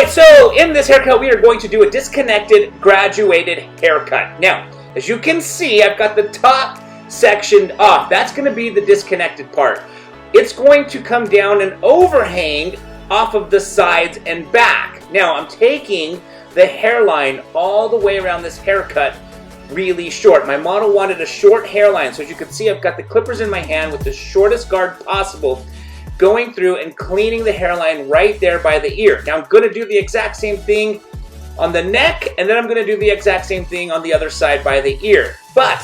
Alright, so in this haircut we are going to do a disconnected graduated haircut. Now, as you can see, I've got the top section off. That's going to be the disconnected part. It's going to come down and overhang off of the sides and back. Now, I'm taking the hairline all the way around this haircut really short. My model wanted a short hairline, so as you can see, I've got the clippers in my hand with the shortest guard possible, going through and cleaning the hairline right there by the ear. Now, I'm going to do the exact same thing on the neck, and then I'm going to do the exact same thing on the other side by the ear. But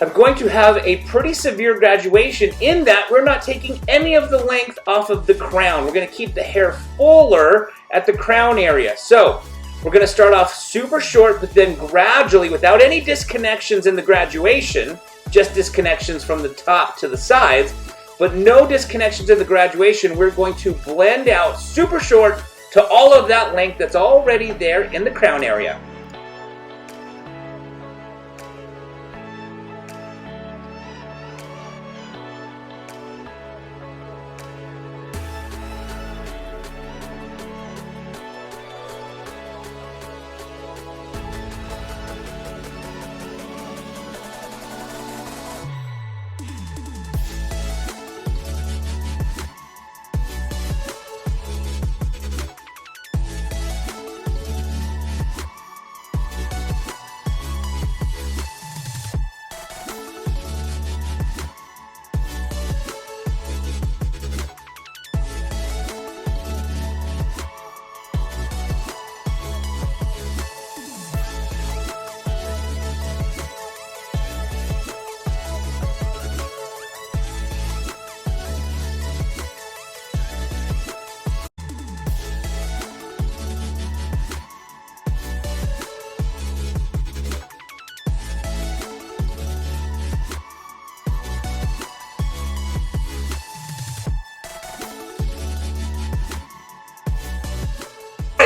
I'm going to have a pretty severe graduation in that we're not taking any of the length off of the crown. We're going to keep the hair fuller at the crown area. So we're going to start off super short, but then gradually, without any disconnections in the graduation, just disconnections from the top to the sides, but no disconnections in the graduation, we're going to blend out super short to all of that length that's already there in the crown area.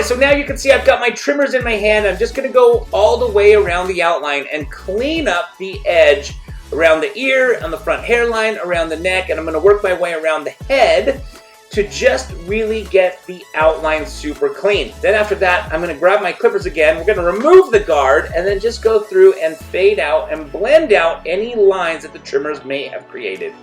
So now you can see I've got my trimmers in my hand. I'm just going to go all the way around the outline and clean up the edge around the ear, on the front hairline, around the neck, and I'm going to work my way around the head to just really get the outline super clean. Then after that, I'm going to grab my clippers again. We're going to remove the guard and then just go through and fade out and blend out any lines that the trimmers may have created.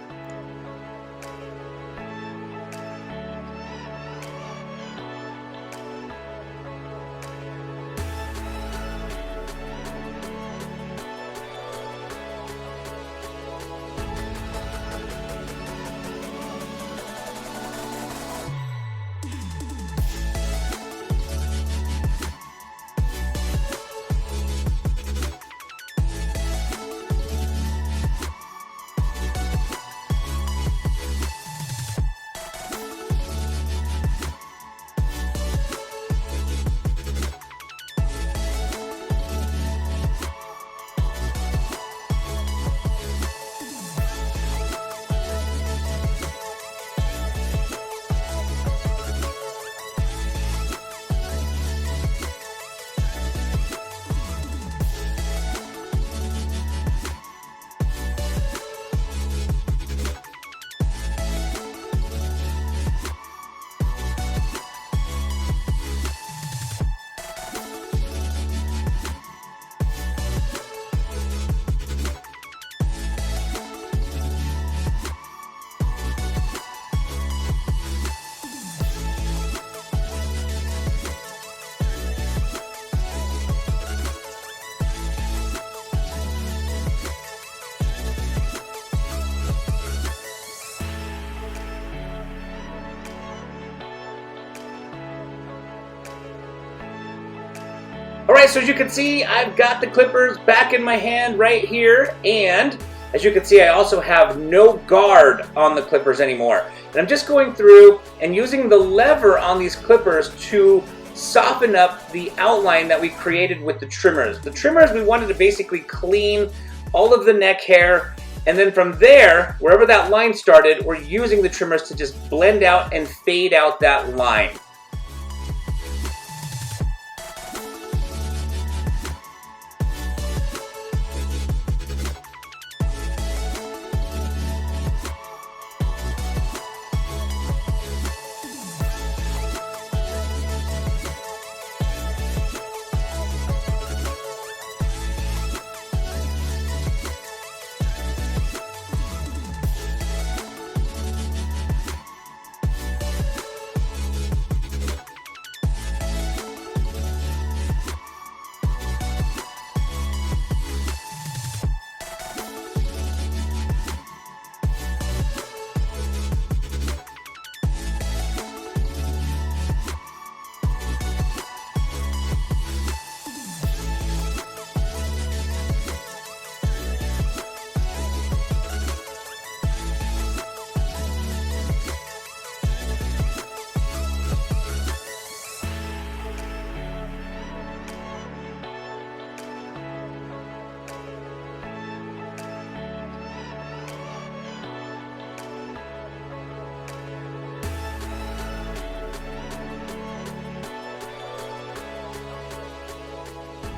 Alright, so as you can see, I've got the clippers back in my hand right here, and as you can see, I also have no guard on the clippers anymore. And I'm just going through and using the lever on these clippers to soften up the outline that we created with the trimmers. The trimmers, we wanted to basically clean all of the neck hair, and then from there, wherever that line started, we're using the trimmers to just blend out and fade out that line.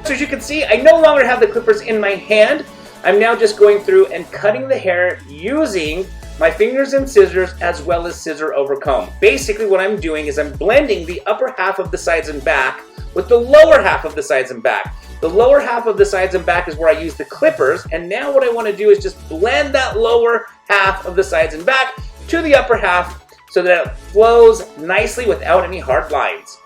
So as you can see, I no longer have the clippers in my hand. I'm now just going through and cutting the hair using my fingers and scissors as well as scissor over comb. Basically what I'm doing is I'm blending the upper half of the sides and back with the lower half of the sides and back. The lower half of the sides and back is where I use the clippers, and now what I want to do is just blend that lower half of the sides and back to the upper half so that it flows nicely without any hard lines.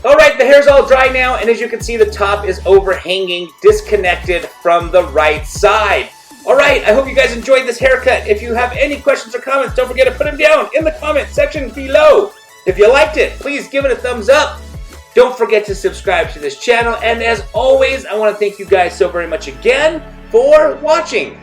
Alright, the hair's all dry now, and as you can see, the top is overhanging, disconnected from the right side. Alright, I hope you guys enjoyed this haircut. If you have any questions or comments, don't forget to put them down in the comment section below. If you liked it, please give it a thumbs up. Don't forget to subscribe to this channel, and as always, I want to thank you guys so very much again for watching.